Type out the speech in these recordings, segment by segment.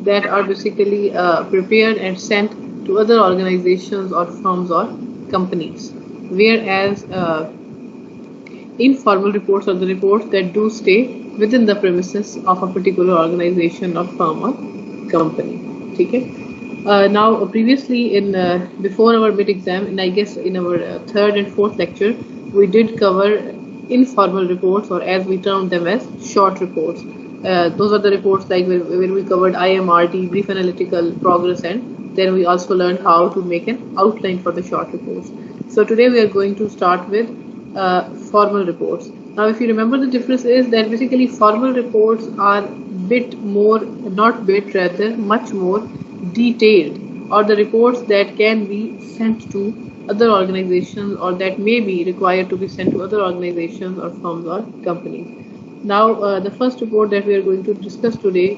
that are basically prepared and sent to other organizations or firms or companies, whereas informal reports are the reports that do stay within the premises of a particular organization or firm or company. Okay. Now, previously in before our mid exam, and I guess in our third and fourth lecture, we did cover informal reports, or as we term them as short reports. Those are the reports like where we covered IMRD, brief analytical progress, and then we also learned how to make an outline for the short reports. So today we are going to start with formal reports. Now, if you remember, the difference is that basically formal reports are bit more, not bit, rather much more detailed, or the reports that can be sent to other organizations, or that may be required to be sent to other organizations or firms or companies. Now, the first report that we are going to discuss today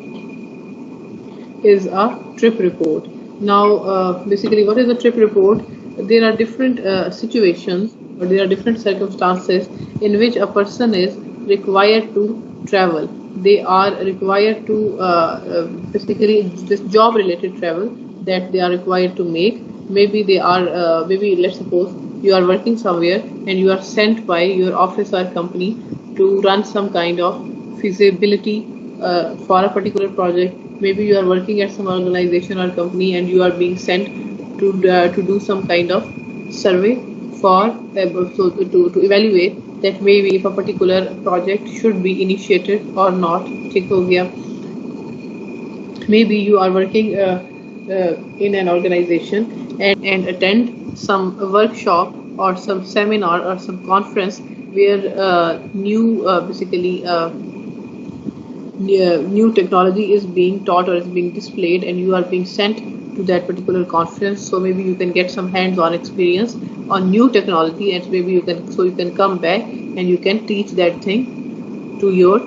is a trip report. Now, basically, what is a trip report? There are different situations, or there are different circumstances in which a person is required to travel. They are required to basically this job related travel that they are required to make. Maybe they are maybe let's suppose you are working somewhere and you are sent by your office or company to run some kind of feasibility for a particular project. Maybe you are working at some organization or company and you are being sent to do some kind of survey for to evaluate that maybe if a particular project should be initiated or not. ठीक हो गया. Maybe you are working in an organization and attend some workshop or some seminar or some conference where new technology is being taught or is being displayed, and you are being sent to that particular conference. So maybe you can get some hands-on experience on new technology, and maybe you can come back and you can teach that thing to your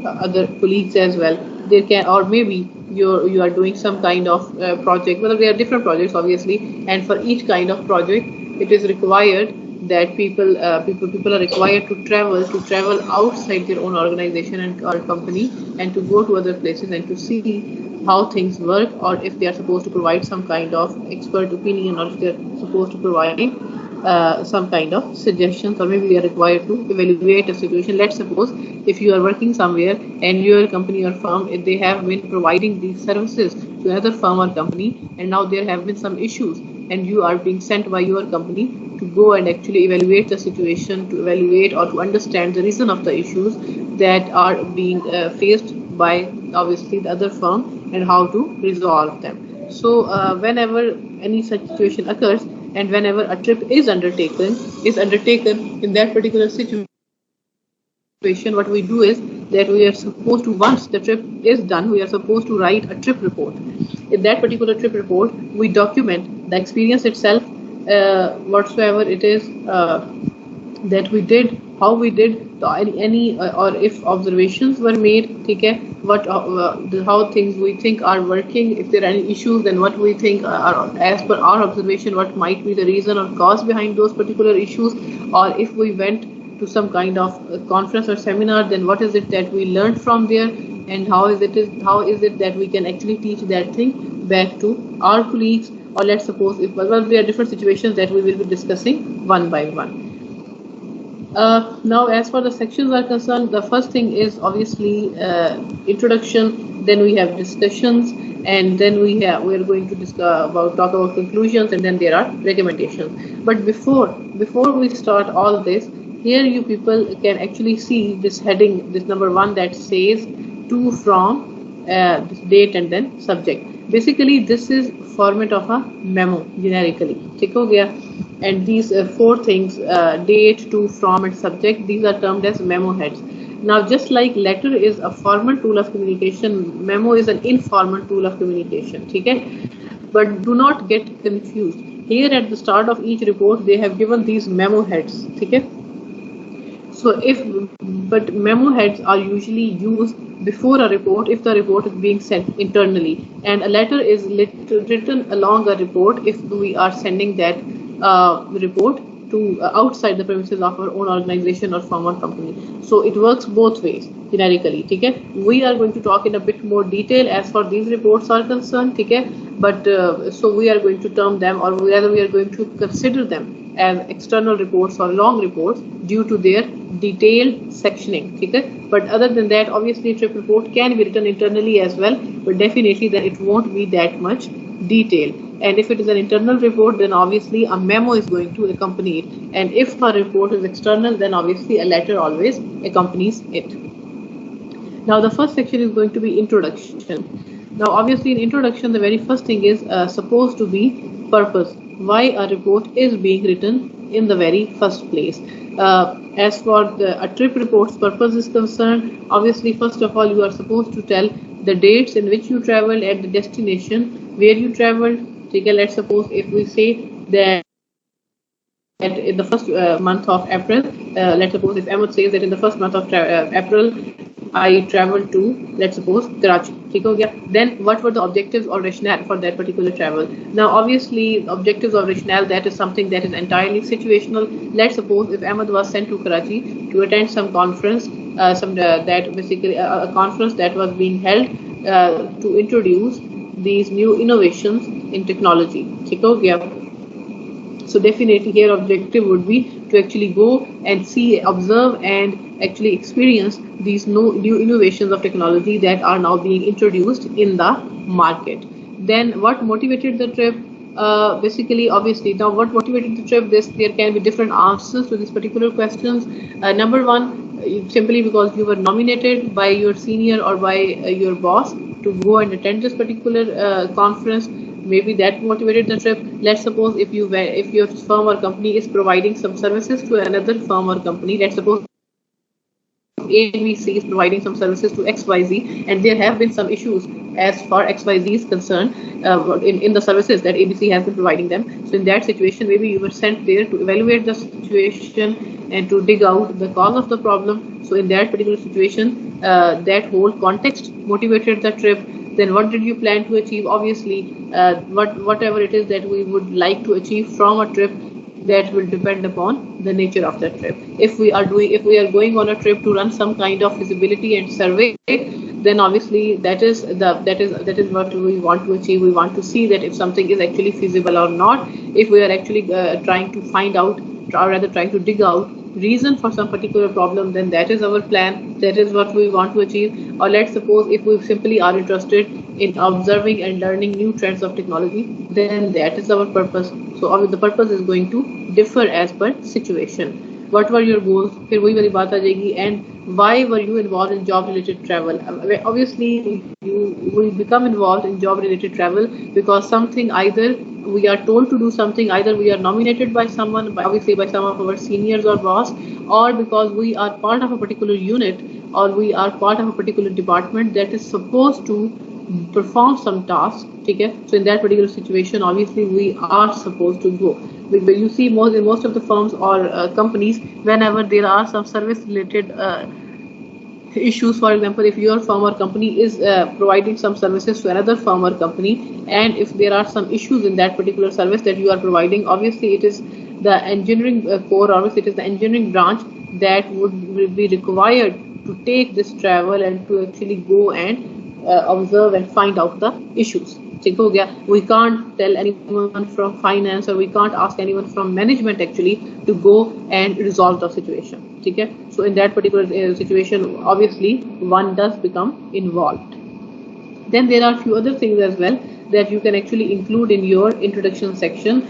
other colleagues as well. They can, or maybe you are doing some kind of project. Well, there are different projects obviously, and for each kind of project, it is required that people are required to travel outside their own organization and or company, and to go to other places and to see how things work, or if they are supposed to provide some kind of expert opinion, or if they are supposed to provide some kind of suggestions, or maybe they are required to evaluate a situation. Let's suppose if you are working somewhere and your company or firm, if they have been providing these services to another firm or company, and now there have been some issues, and you are being sent by your company to go and actually evaluate the situation, to evaluate or to understand the reason of the issues that are being faced by obviously the other firm, and how to resolve them. So whenever any such situation occurs, and whenever a trip is undertaken in that particular situation, what we do is that we are supposed to, once the trip is done, we are supposed to write a trip report. In that particular trip report, we document the experience itself, whatsoever it is that we did, how we did, any or if observations were made, okay, what how things we think are working. If there are any issues, then what we think are, as per our observation, what might be the reason or cause behind those particular issues. Or if we went to some kind of conference or seminar, then what is it that we learned from there, and how is it that we can actually teach that thing back to our colleagues. Or let's suppose if there are different situations that we will be discussing one by one. Now, as far as the sections are concerned, the first thing is obviously introduction, then we have discussions, and then we are going to talk about conclusions, and then there are recommendations. But before we start all this, here you people can actually see this heading, this number 1 that says to, from, this date, and then subject. Basically, this is format of a memo generically. ठीक हो गया? And these 4 things, date, to, from, and subject, these are termed as memo heads. Now, just like letter is a formal tool of communication, memo is an informal tool of communication. Okay? But do not get confused. Here at the start of each report, they have given these memo heads. Okay? So but memo heads are usually used before a report if the report is being sent internally, and a letter is written along a report if we are sending that report to outside the premises of our own organization or firm or company. So it works both ways generically. Okay, we are going to talk in a bit more detail as far these reports are concerned. Okay, but so we are going to term them, or rather we are going to consider them as external reports or long reports due to their detailed sectioning. Okay, but other than that, obviously trip report can be written internally as well, but definitely then it won't be that much detail. And if it is an internal report, then obviously a memo is going to accompany it. And if a report is external, then obviously a letter always accompanies it. Now the first section is going to be introduction. Now obviously in introduction, the very first thing is supposed to be purpose. Why a report is being written in the very first place. As for a trip report's purpose is concerned, obviously first of all you are supposed to tell the dates in which you traveled and the destination where you traveled. Okay, let's suppose if we say that in the first month of April, let's suppose if Ahmed says that in the first month of April I traveled to, let's suppose, Karachi. Then what were the objectives or rationale for that particular travel? Now obviously objectives or rationale, that is something that is entirely situational. Let's suppose if Ahmed was sent to Karachi to attend some conference, that basically a conference that was being held to introduce these new innovations in technology. So definitely here objective would be to actually go and see, observe and actually experience these new innovations of technology that are now being introduced in the market. Then what motivated the trip? Basically, obviously, now what motivated the trip? There can be different answers to these particular questions. Number one, simply because you were nominated by your senior or by your boss to go and attend this particular conference. Maybe that motivated the trip. Let's suppose if your firm or company is providing some services to another firm or company. Let's suppose ABC is providing some services to XYZ, and there have been some issues as far XYZ is concerned in the services that ABC has been providing them. So in that situation, maybe you were sent there to evaluate the situation and to dig out the cause of the problem. So in that particular situation, that whole context motivated the trip. Then what did you plan to achieve? Obviously, whatever it is that we would like to achieve from a trip, that will depend upon the nature of the trip. If we are going on a trip to run some kind of feasibility and survey, then obviously that is what we want to achieve. We want to see that if something is actually feasible or not. If we are actually trying to find out, or rather trying to dig out reason for some particular problem, then that is our plan. That is what we want to achieve. Or let's suppose if we simply are interested in observing and learning new trends of technology, then that is our purpose. So the purpose is going to differ as per situation. What were your goals? फिर वही वाली बात आ जाएगी. And why were you involved in job related travel? Obviously you will become involved in job related travel because something, either we are told to do something, either we are nominated by someone, obviously by some of our seniors or boss, or because we are part of a particular unit, or we are part of a particular department that is supposed to perform some task. Okay? So in that particular situation, obviously we are supposed to go. You see in most of the firms or companies, whenever there are some service related issues, for example, if your firm or company is providing some services to another firm or company, and if there are some issues in that particular service that you are providing, obviously it is the engineering core, obviously it is the engineering branch that would be required to take this travel and to actually go and observe and find out the issues. We can't tell anyone from finance, or we can't ask anyone from management actually to go and resolve the situation. So in that particular situation, obviously one does become involved. Then there are a few other things as well that you can actually include in your introduction section.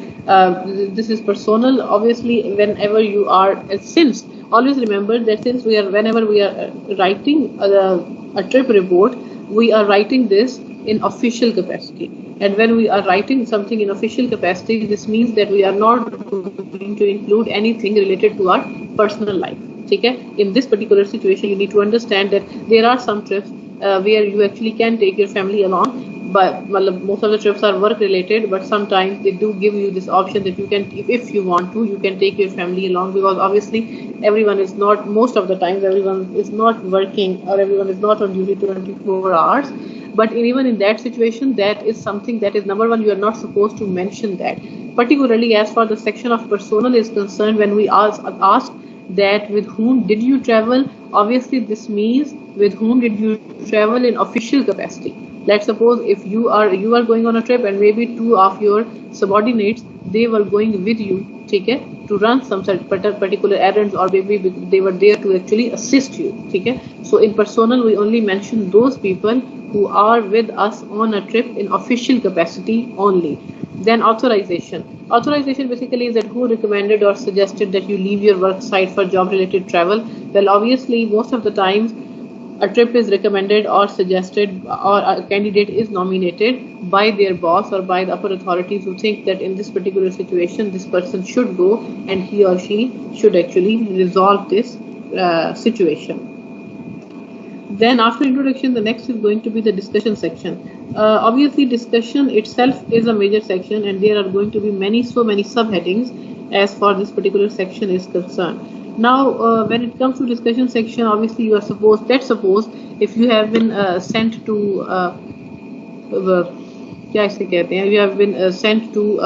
This is personal. Obviously, whenever you are, since always remember that whenever we are writing a trip report, we are writing this in official capacity. And when we are writing something in official capacity, this means that we are not going to include anything related to our personal life. In this particular situation, you need to understand that there are some trips where you actually can take your family along, but most of the trips are work related, but sometimes they do give you this option that you can, if you want to, you can take your family along, because obviously everyone is not, most of the times everyone is not working, or everyone is not on duty 24 hours. But even in that situation, that is something that is number one, you are not supposed to mention that. Particularly as far the section of personal is concerned, when we ask that with whom did you travel, obviously this means with whom did you travel in official capacity. Let's suppose if you are going on a trip and maybe two of your subordinates, they were going with you, okay, to run some particular errands, or maybe they were there to actually assist you, okay. So in personal we only mention those people who are with us on a trip in official capacity only. Then authorization basically is that who recommended or suggested that you leave your work site for job related travel. Well, obviously most of the times a trip is recommended or suggested, or a candidate is nominated by their boss or by the upper authorities who think that in this particular situation this person should go and he or she should actually resolve this situation. Then after introduction, the next is going to be the discussion section. Obviously discussion itself is a major section, and there are going to be so many subheadings as far this particular section is concerned. Now when it comes to discussion section, obviously you are supposed, let's suppose if you have been sent to you have been sent to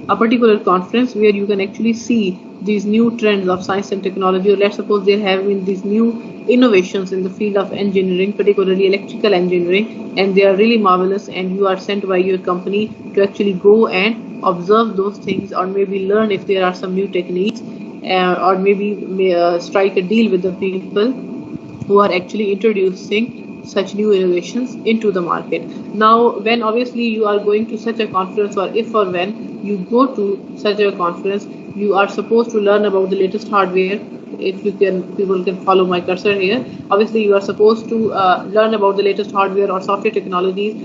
a particular conference where you can actually see these new trends of science and technology, or let's suppose there have been these new innovations in the field of engineering, particularly electrical engineering, and they are really marvelous, and you are sent by your company to actually go and observe those things, or maybe learn if there are some new techniques, or maybe strike a deal with the people who are actually introducing such new innovations into the market. Now when obviously you are going to such a conference, or if or when you go to such a conference, you are supposed to learn about the latest hardware. If you can, people can follow my cursor here. Obviously you are supposed to learn about the latest hardware or software technologies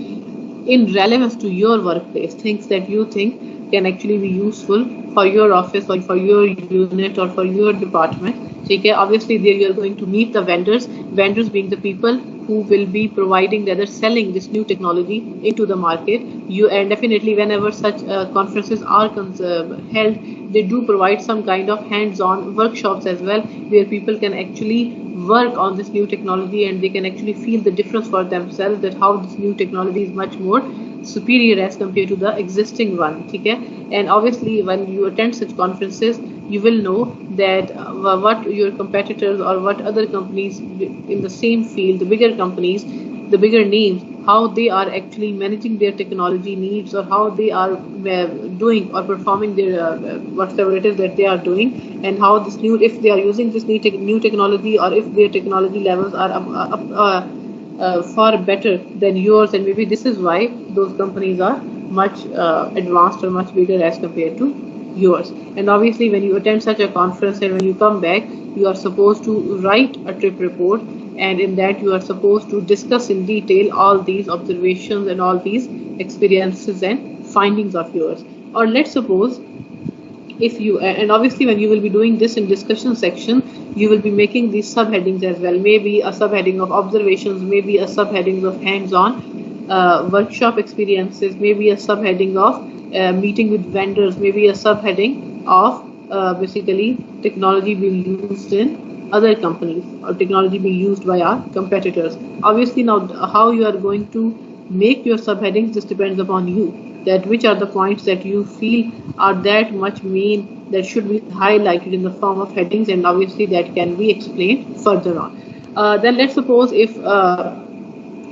in relevance to your workplace, things that you think can actually be useful for your office or for your unit or for your department. Okay, obviously there you are going to meet the vendors being the people who will be providing, rather selling this new technology into the market. And definitely whenever such conferences are held, they do provide some kind of hands-on workshops as well, where people can actually work on this new technology, and they can actually feel the difference for themselves, that how this new technology is much more superior as compared to the existing one. Okay? And obviously when you attend such conferences, you will know that what your competitors or what other companies in the same field, the bigger companies, the bigger names, how they are actually managing their technology needs, or how they are doing or performing their whatever it is that they are doing, and how this new, if they are using this new technology, or if their technology levels are far better than yours, and maybe this is why those companies are much advanced or much bigger as compared to yours. And obviously when you attend such a conference and when you come back, you are supposed to write a trip report, and in that you are supposed to discuss in detail all these observations and all these experiences and findings of yours. Or let's suppose if you, and obviously when you will be doing this in discussion section, you will be making these subheadings as well, maybe a subheading of observations, maybe a subheading of hands-on workshop experiences, maybe a subheading of meeting with vendors, maybe a subheading of basically technology being used in other companies, or technology being used by our competitors. Obviously now how you are going to make your subheadings, this depends upon you, that which are the points that you feel are that much main that should be highlighted in the form of headings, and obviously that can be explained further on. Then let's suppose if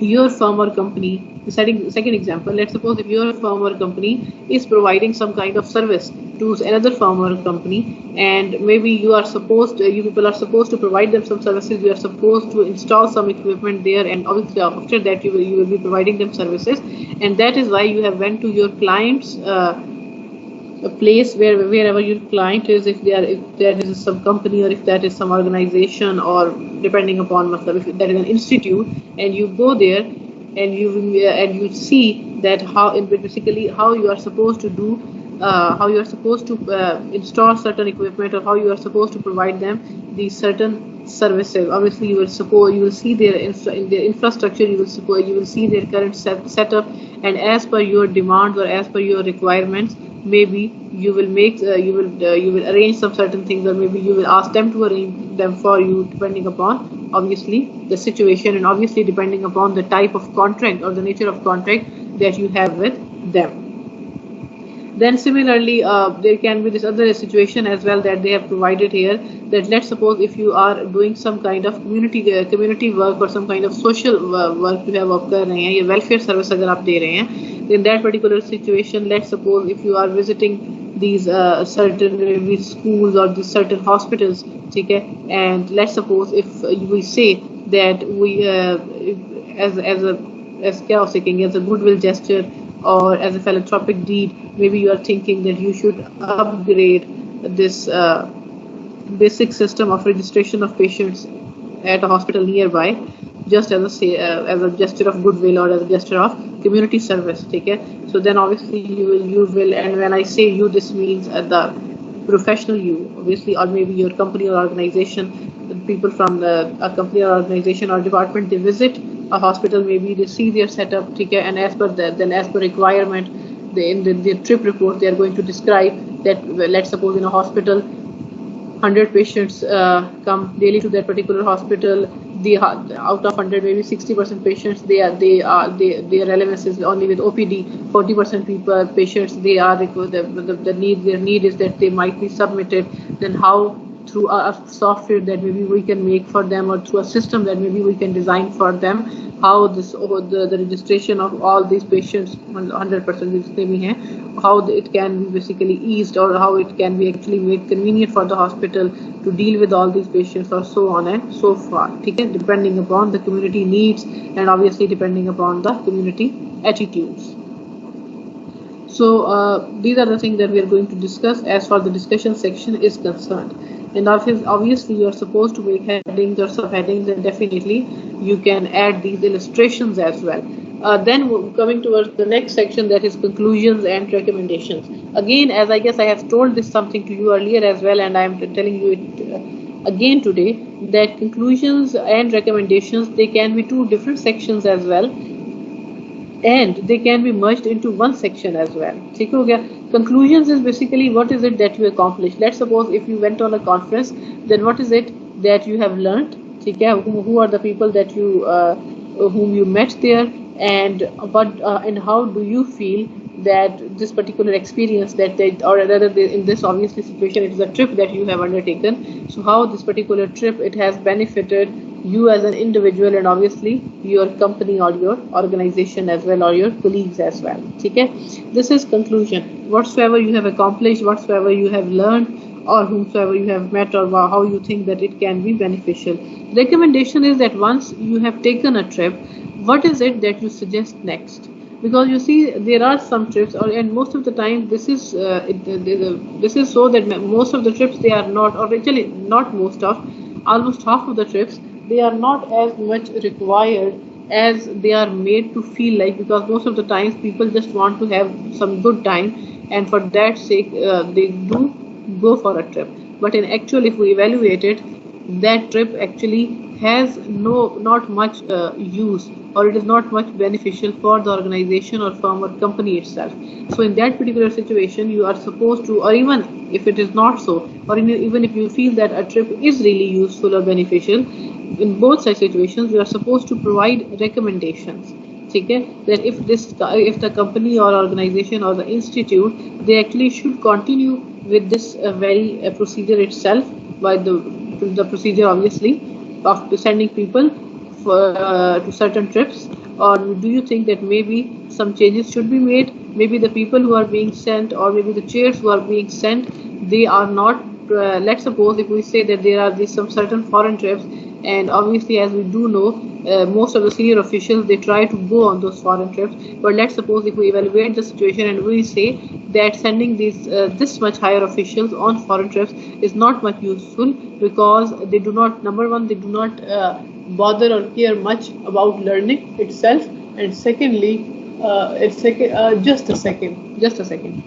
your firm or company, second example, let's suppose if your firm or company is providing some kind of service to another firm or company, and maybe you people are supposed to provide them some services, you are supposed to install some equipment there, and obviously after that you will be providing them services, and that is why you have went to your client's a place wherever your client is, if there is some company, or if that is some organization, or depending upon if that is an institute, and you go there and you see that basically how you are supposed to do, how you are supposed to install certain equipment, or how you are supposed to provide them these certain services. Obviously you will see their infrastructure, you will see their current setup, and as per your demands or as per your requirements, maybe you will make you will arrange some certain things, or maybe you will ask them to arrange them for you, depending upon obviously the situation, and obviously depending upon the type of contract or the nature of contract that you have with them. Then similarly, there can be this other situation as well that they have provided here, that let's suppose if you are doing some kind of community work or some kind of social work you have आप कर रहे हैं, ये welfare service अगर आप दे रहे हैं, in that particular situation, let's suppose if you are visiting these certain maybe schools or these certain hospitals, ठीक है, and let's suppose if we say that we as a as क्या हो सकेंगे, as a goodwill gesture or as a philanthropic deed, maybe you are thinking that you should upgrade this basic system of registration of patients at a hospital nearby, just as a gesture of goodwill or as a gesture of community service. Okay, so then obviously you will, and when I say you, this means the professional you, obviously, or maybe your company or organization, people from a company or organization or department, they visit a hospital, maybe they see their setup, okay, and as per that, then as per requirement, in the trip report, they are going to describe that, let's suppose in a hospital 100 patients come daily to that particular hospital. Out of 100, maybe 60% patients, their relevance is only with OPD. 40% patients, they are their need is that they might be submitted. Then how, through a software that maybe we can make for them, or through a system that maybe we can design for them, how the registration of all these patients 100% how it can be basically eased, or how it can be actually made convenient for the hospital to deal with all these patients, or so on and so forth. Okay, depending upon the community needs, and obviously depending upon the community attitudes. So these are the things that we are going to discuss as far the discussion section is concerned. And obviously you are supposed to make headings or subheadings, and definitely you can add these illustrations as well. Then coming towards the next section, that is conclusions and recommendations. Again, as I guess I have told this something to you earlier as well, and I am telling you it again today, that conclusions and recommendations, they can be two different sections as well, and they can be merged into one section as well. ठीक हो गया? Conclusions is basically what is it that you accomplished. Let's suppose if you went on a conference, then what is it that you have learned? ठीक है? Who are the people that you whom you met there, and and how do you feel that this particular experience that they, or rather in this obviously situation, it is a trip that you have undertaken. So how this particular trip, it has benefited you as an individual, and obviously your company or your organization as well, or your colleagues as well. Okay, this is conclusion. Whatsoever you have accomplished, whatsoever you have learned, or whomsoever you have met, or how you think that it can be beneficial. Recommendation is that once you have taken a trip, what is it that you suggest next? Because you see, there are some trips, and most of the time this is this is so that most of the trips, they are not, or actually not most of, almost half of the trips, they are not as much required as they are made to feel like, because most of the times people just want to have some good time, and for that sake they do go for a trip. But in actual, if we evaluate it, that trip actually has not much use, or it is not much beneficial for the organization or firm or company itself. So in that particular situation, you are supposed to, or even if it is not so, or even if you feel that a trip is really useful or beneficial, in both such situations you are supposed to provide recommendations. Okay, that if the company or organization or the institute, they actually should continue with this very procedure itself, by the procedure obviously of sending people to certain trips, or do you think that maybe some changes should be made? Maybe the people who are being sent, or maybe the chairs who are being sent, they are not let's suppose if we say that there are some certain foreign trips, and obviously as we do know, most of the senior officials, they try to go on those foreign trips. But let's suppose if we evaluate the situation and we say that sending these this much higher officials on foreign trips is not much useful, because they do not, number one, they do not bother or care much about learning itself, and secondly, just a second.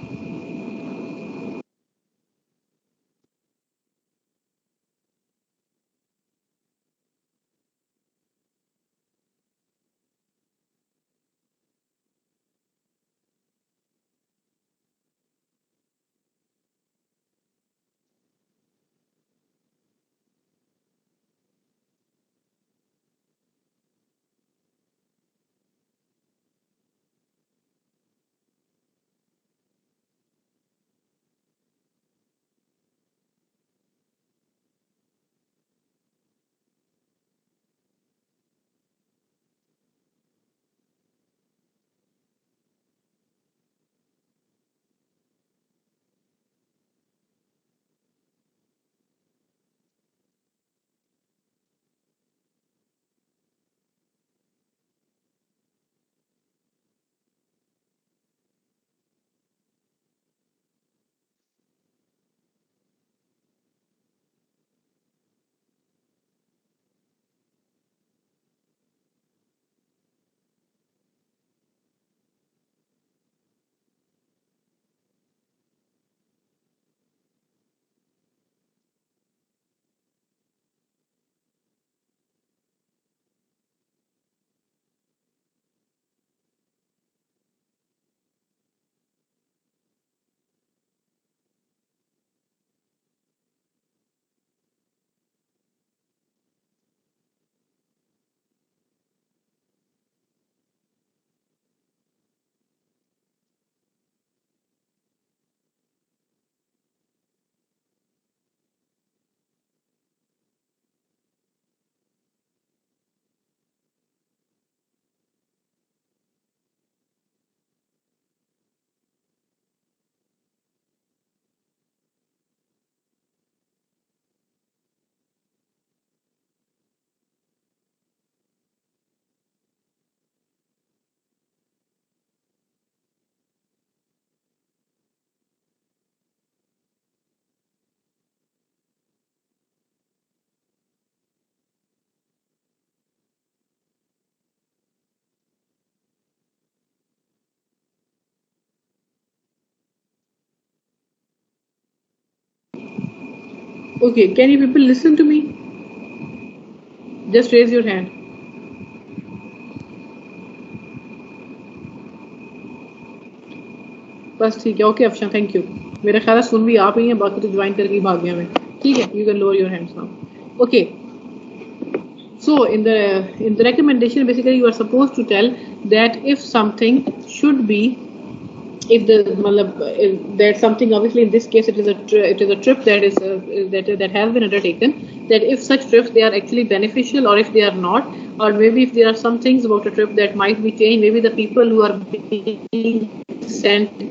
Okay, can you people listen to me? Just raise your hand. बस ठीक है. Okay Afshan, thank you. मेरा ख्याल है सुन भी आप ही हैं, बाकी तो ज्वाइन करके भाग गया मैं. ठीक है, you can lower your hands now. Okay. So in the recommendation, basically you are supposed to tell that if something should be, if that something, obviously in this case it is a trip that is that has been undertaken, that if such trips they are actually beneficial or if they are not, or maybe if there are some things about a trip that might be changed, maybe the people who are being sent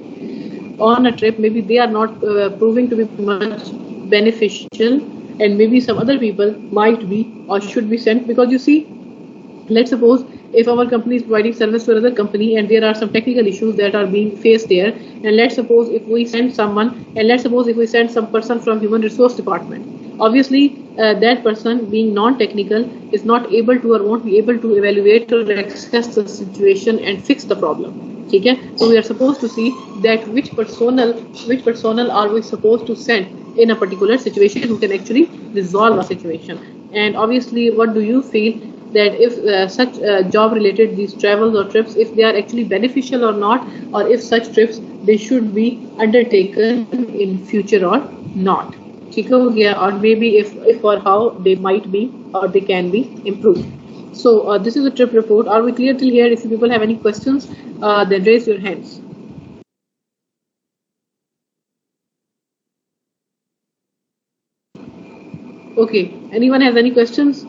on a trip, maybe they are not proving to be much beneficial, and maybe some other people might be or should be sent, because you see, let's suppose if our company is providing service to another company and there are some technical issues that are being faced there, and let's suppose if we send someone, and let's suppose if we send some person from human resource department, obviously that person being non-technical is not able to or won't be able to evaluate or assess the situation and fix the problem. Okay? So we are supposed to see that which personnel are we supposed to send in a particular situation who can actually resolve a situation. And obviously, what do you feel that if such job related these travels or trips, if they are actually beneficial or not, or if such trips they should be undertaken in future or not? Or maybe if or how they might be or they can be improved. So this is a trip report. Are we clear till here? If you people have any questions, then raise your hands. Okay, anyone has any questions?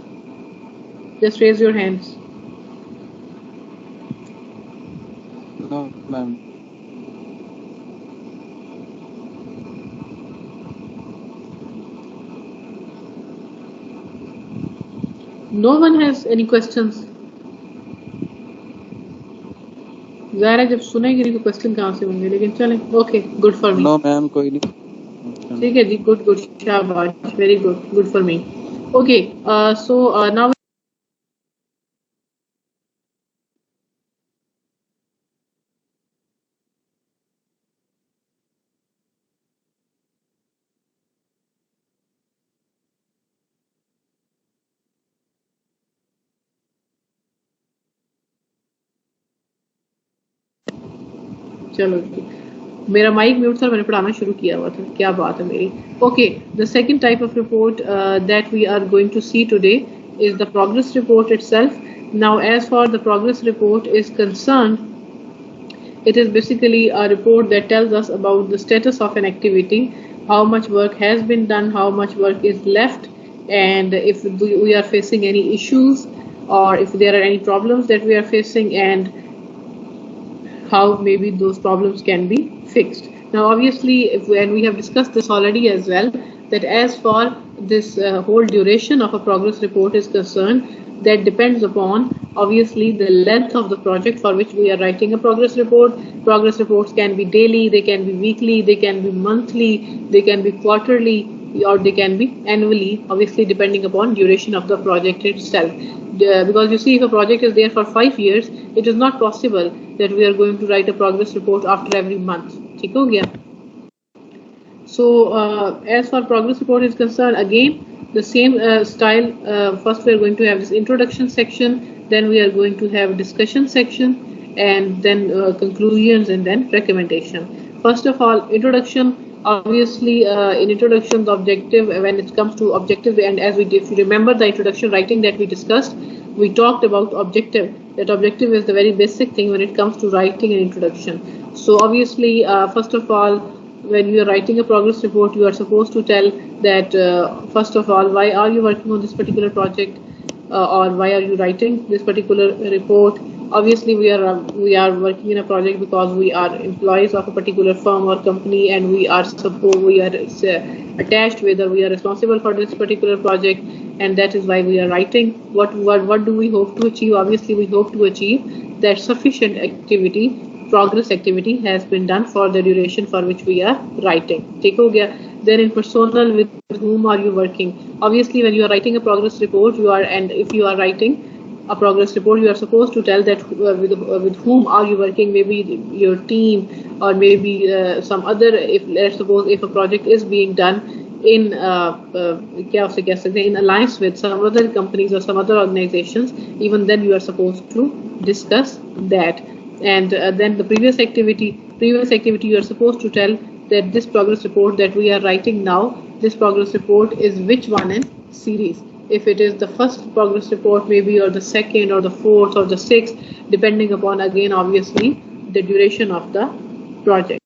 Just raise your hands. No, ma'am. No one has any questions. ज़ाहिर जब सुनेगी नहीं तो question कहाँ से होंगे, लेकिन चलें. Okay, good for me. No ma'am, कोई नहीं. ठीक है जी, गुड गुड, शाबाश, very good, good for me. Okay, so now चलो जी, मेरा माइक म्यूट था, मैंने पढ़ाना शुरू किया हुआ था. क्या बात है मेरी. Okay, the second type of report that we are going to see today is the progress report itself. Now, as far the progress report is concerned, it is basically a report that tells us about the status of an activity, how much work has been done, how much work is left, and if we are facing any issues or if there are any problems that we are facing, and how maybe those problems can be fixed. Now, obviously, and we have discussed this already as well, that as far this whole duration of a progress report is concerned, that depends upon obviously the length of the project for which we are writing a progress report. Progress reports can be daily, they can be weekly, they can be monthly, they can be quarterly, or they can be annually, obviously depending upon duration of the project itself. Because you see, if a project is there for 5 years, it is not possible that we are going to write a progress report after every month. ठीक हो गया? So as far progress report is concerned, again the same style. First we are going to have this introduction section, then we are going to have discussion section, and then conclusions, and then recommendation. First of all, introduction. Obviously, in introduction, the objective, when it comes to objective, and as we did, if you remember the introduction writing that we discussed, we talked about objective. That objective is the very basic thing when it comes to writing an introduction. So obviously, first of all, when you are writing a progress report, you are supposed to tell that first of all, why are you working on this particular project, or why are you writing this particular report. Obviously, we are working in a project because we are employees of a particular firm or company, and we are attached, whether we are responsible for this particular project, and that is why we are writing. What do we hope to achieve? Obviously, we hope to achieve that sufficient activity, progress activity, has been done for the duration for which we are writing. ठीक हो गया? Then in personal, with whom are you working? Obviously, when you are writing a progress report, and if you are writing a progress report, you are supposed to tell that with whom are you working, maybe your team, or maybe some other. If let's suppose if a project is being done in क्या उसे कह सकते हैं, in alliance with some other companies or some other organizations, even then you are supposed to discuss that. And then the previous activity you are supposed to tell that this progress report that we are writing now, this progress report is which one in series. If it is the first progress report maybe, or the second or the fourth or the sixth, depending upon again obviously the duration of the project.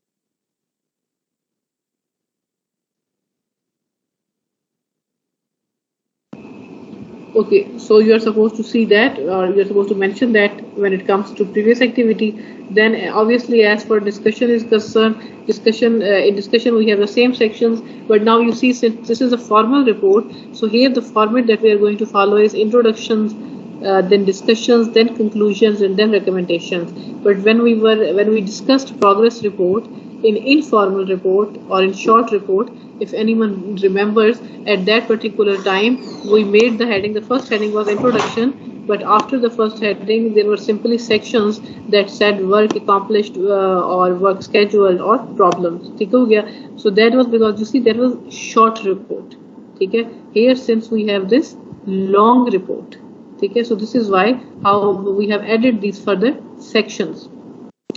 Okay, so you are supposed to see that, or you are supposed to mention that when it comes to previous activity. Then obviously, as for discussion is concerned, in discussion we have the same sections, but now you see, since this is a formal report, so here the format that we are going to follow is introductions, then discussions, then conclusions, and then recommendations. But when we discussed progress report, in informal report or in short report, if anyone remembers, at that particular time we made the heading, the first heading was introduction, but after the first heading there were simply sections that said work accomplished or work scheduled or problems. ठीक हो गया? So that was because you see that was short report. ठीक है? Here since we have this long report, ठीक है? So this is why how we have added these further sections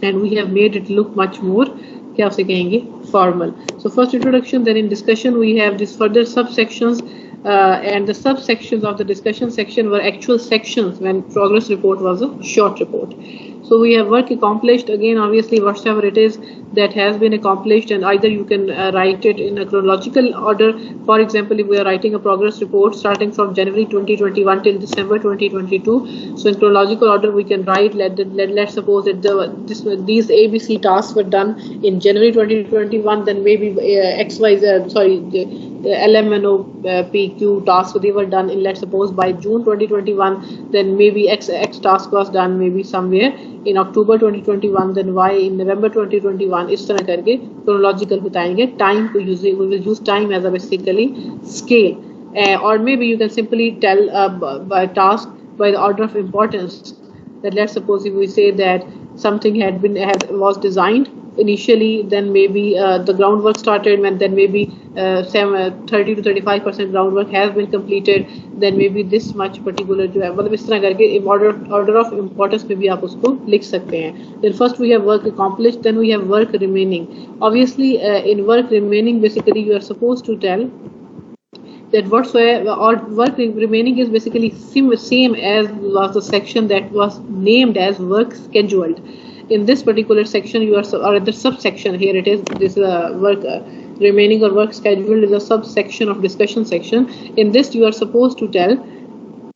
and we have made it look much more, क्या उसे कहेंगे, formal. So first introduction, then in discussion we have these further subsections, and the subsections of the discussion section were actual sections when progress report was a short report. So we have work accomplished, again obviously whatever it is that has been accomplished, and either you can write it in a chronological order. For example, if we are writing a progress report starting from January 2021 till December 2022, so in chronological order we can write, let's suppose that these ABC tasks were done in January 2021, then maybe the LMNO PQ tasks, they were done in, let's suppose, by June 2021, then maybe X task was done maybe somewhere in October 2021, then Y in November 2021, इस तरह करके chronological बताएंगे. Time को we will use time as a basically scale, or maybe you can simply tell by task by the order of importance. That let's suppose if we say that something was designed initially, then maybe the groundwork started, and then maybe 30 to 35% groundwork has been completed, then maybe this much particular जो है, मतलब इस तरह करके order of importance में भी आप उसको लिख सकते हैं. Then first we have work accomplished, then we have work remaining. Obviously in work remaining basically you are supposed to tell that whatsoever or work remaining is basically same as was the section that was named as work scheduled. In this particular section you are, or the subsection, here it is, this work remaining or work scheduled is a subsection of discussion section. In this you are supposed to tell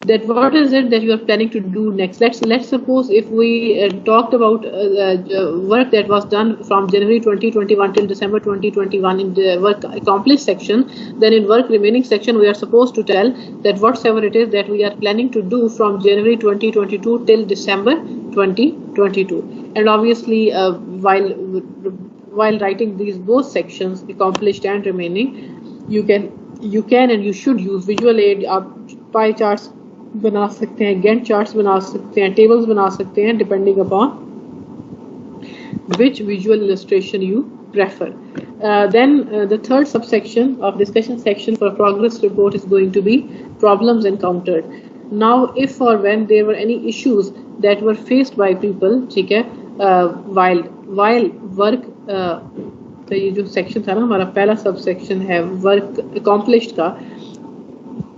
that what is it that you are planning to do next. Let's suppose if we talked about work that was done from January 2021 till December 2021 in the work accomplished section, then in work remaining section we are supposed to tell that whatsoever it is that we are planning to do from January 2022 till December 2022. And obviously while writing these both sections, accomplished and remaining, you can and you should use visual aid. आप pie charts बना सकते हैं, Gantt charts बना सकते हैं, tables बना सकते हैं, depending upon which visual illustration you prefer. Then the third subsection of discussion section for progress report is going to be problems encountered. Now if or when there were any issues that were faced by people, ठीक है, while work, तो ये जो section था ना हमारा पहला subsection है work accomplished का,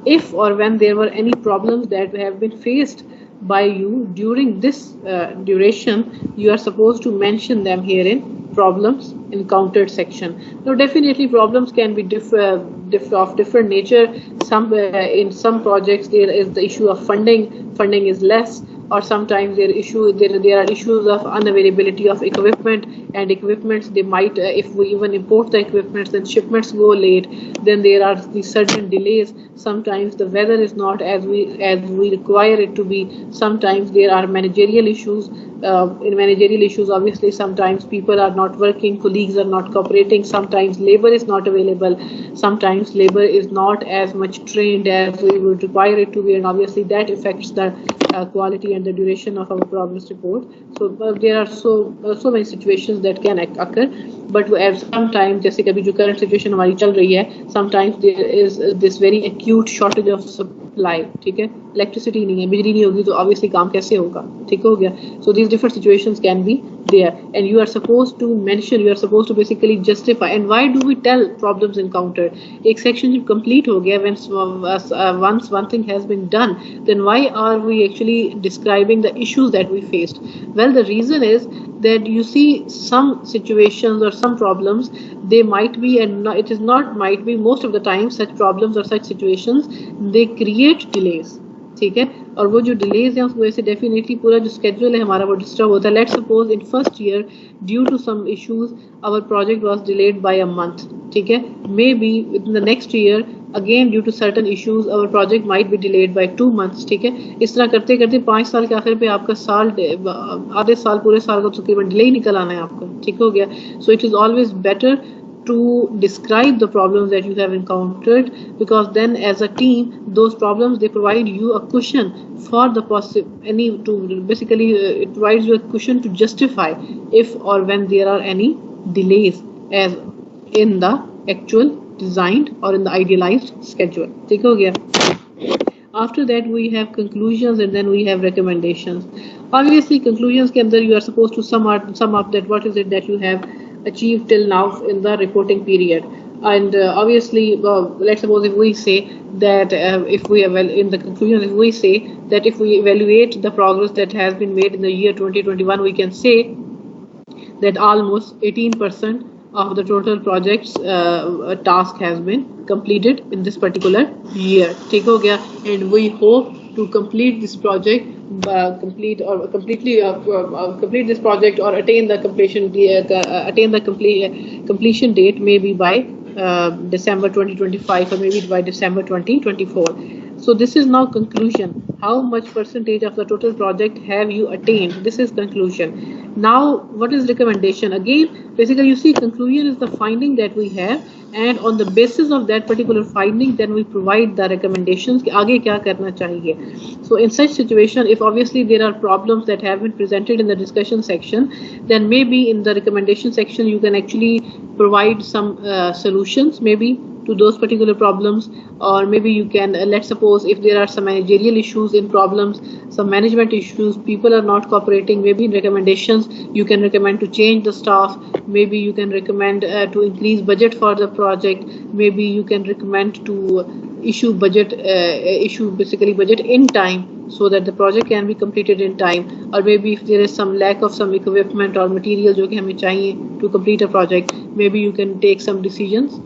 if or when there were any problems that have been faced by you during this duration, you are supposed to mention them here in problems encountered section. Now definitely problems can be of different nature. In some projects there is the issue of funding is less, or sometimes there are issues of unavailability of equipment, and equipments, they might if we even import the equipments, then shipments go late, then there are these sudden delays, sometimes the weather is not as we require it to be, sometimes there are managerial issues. In managerial issues, obviously sometimes people are not working, colleagues are not cooperating, sometimes labor is not available, sometimes labor is not as much trained as we would require it to be, and obviously that affects the quality and the duration of our progress report. So there are so many situations that can occur. but at some time जैसे कभी जो current situation हमारी चल रही है, sometimes there is this very acute shortage of supply, ठीक है, electricity नहीं है, बिजली नहीं होगी तो obviously काम कैसे होगा, ठीक हो गया. So these different situations can be there, and you are supposed to mention, you are supposed to basically justify. And why do we tell problems encountered? एक section जब complete हो गया, once one thing has been done, then why are we actually describing the issues that we faced? Well, the reason is that you see some situations or some problems, they might be, and it is not might be, most of the time such problems or such situations, they create delays, ठीक है, और वो जो delays है उस वजह से definitely पूरा जो स्केड्यूल है हमारा वो डिस्टर्ब होता है. Let's suppose in first year due to some issues our project was delayed by a month, ठीक है, maybe in the next year again due to certain issues our project might be delayed by 2 months, ठीक है. इस तरह करते करते 5 साल के आखिर पे आपका साल, आधे साल, पूरे साल का तकरीबन डिले ही निकल आना है आपका, ठीक हो गया. So it is always better to describe the problems that you have encountered, because then as a team those problems, they provide you a cushion for the basically it provides you a cushion to justify if or when there are any delays as in the actual designed or in the idealized schedule, ठीक हो गया. After that we have conclusions and then we have recommendations. Obviously conclusions के अंदर you are supposed to sum up that what is it that you have achieved till now in the reporting period. And obviously let's suppose if we say that if we in the conclusion, if we say that if we evaluate the progress that has been made in the year 2021, we can say that almost 18% of the total project's task has been completed in this particular year, ठीक हो गया. And we hope to complete this project, complete this project or attain the completion date maybe by December 2025 or maybe by December 2024. So this is now conclusion. How much percentage of the total project have you attained? This is conclusion. Now what is recommendation? Again, basically you see conclusion is the finding that we have, and on the basis of that particular finding then we provide the recommendations कि आगे क्या करना चाहिए. So in such situation, if obviously there are problems that have been presented in the discussion section, then maybe in the recommendation section you can actually provide some solutions maybe to those particular problems, or maybe you can let's suppose if there are some managerial issues in problems, some management issues, people are not cooperating, maybe in recommendations you can recommend to change the staff, maybe you can recommend to increase budget for the project, maybe you can recommend to issue budget in time so that the project can be completed in time, or maybe if there is some lack of some equipment or material जो कि हमें चाहिए to complete a project, maybe you can take some decisions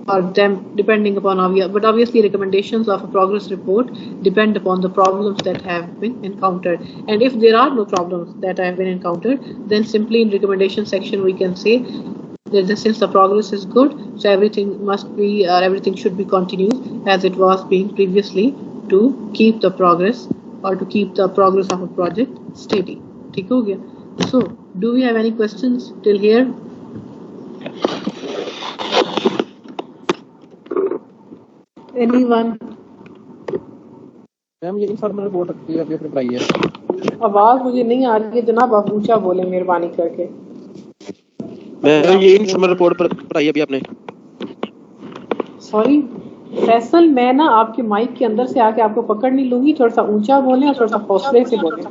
for them depending upon but obviously recommendations of a progress report depend upon the problems that have been encountered. And if there are no problems that have been encountered, then simply in recommendation section we can say that since the progress is good, so everything must be everything should be continued as it was being previously to keep the progress or to keep the progress of a project steady. ठीक हो गया. So do we have any questions till here? Anyone? Ma'am ये informal report अभी आपने पढ़ाई है. आवाज मुझे नहीं आ रही है जनाब, आप ऊंचा बोले मेहरबानी करके. मैम ये इनफॉर्मल रिपोर्ट पढ़ाई अभी आपने. सॉरी फैसल, मैं ना आपके माइक के अंदर से आके आपको पकड़ नहीं लूंगी, थोड़ा सा ऊंचा बोले और थोड़ा सा हौसले से बोले.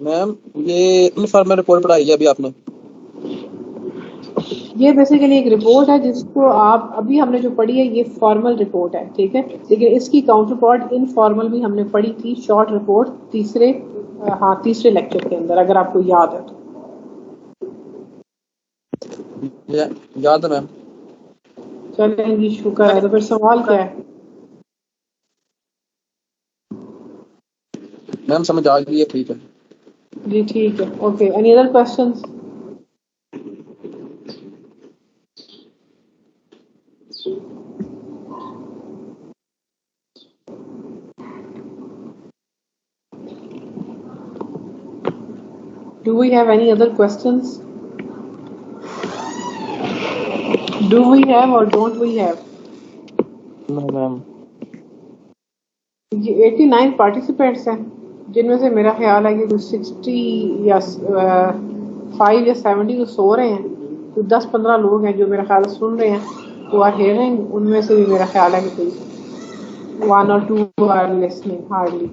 मैम ये इनफॉर्मल रिपोर्ट पढ़ाई है अभी आपने. ये बेसिकली एक रिपोर्ट है जिसको आप अभी हमने जो पढ़ी है ये फॉर्मल रिपोर्ट है, ठीक है, लेकिन इसकी काउंटर पार्ट इनफॉर्मल भी हमने पढ़ी थी, शॉर्ट रिपोर्ट तीसरे लेक्चर के अंदर, अगर आपको याद है तो. याद है मैम. चलेंगी, शुक्र है. तो फिर सवाल क्या है? मैम समझ आ गई है. ठीक है जी, ठीक है. Okay, any other questions? Do we have any other questions? Do we have or don't we have? No ma'am. ये 89 पार्टिसिपेंट्स हैं, जिनमें से मेरा ख्याल है कि कुछ 60 या 5 या 70 तो सो रहे हैं. तो 10-15 लोग हैं जो मेरा ख्याल सुन रहे हैं, वो आर हेयरिंग, उनमें से भी मेरा ख्याल है कि कोई 1 और 2 आर लिसनिंग हार्डली।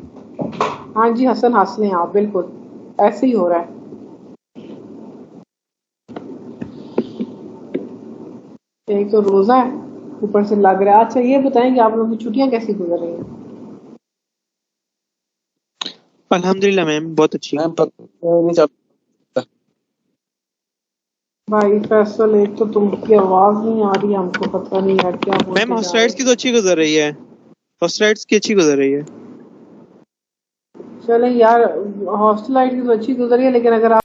हाँ जी हसन हंस लें आप, बिल्कुल ऐसे ही हो रहा है। एक तो रोजा है, ऊपर से लग रहा है। अच्छा ये बताएं कि आप लोगों की छुट्टियां कैसी गुजर रही हैं? अल्हम्दुलिल्लाह मैम, बहुत अच्छी। मैम पता नहीं चलता। भाई फैसल, एक तो तुमकी आवाज नहीं आ रही, हमको पता नहीं यार क्या मैम बोलते हॉर्स जा राइड्स की तो रहे अच्छी गुजर रही है, हॉर्स राइड्स की अच्छी गुजर रही है। हैं। चले यार, हॉस्टल लाइफ की तो अच्छी गुजरी है, लेकिन अगर आप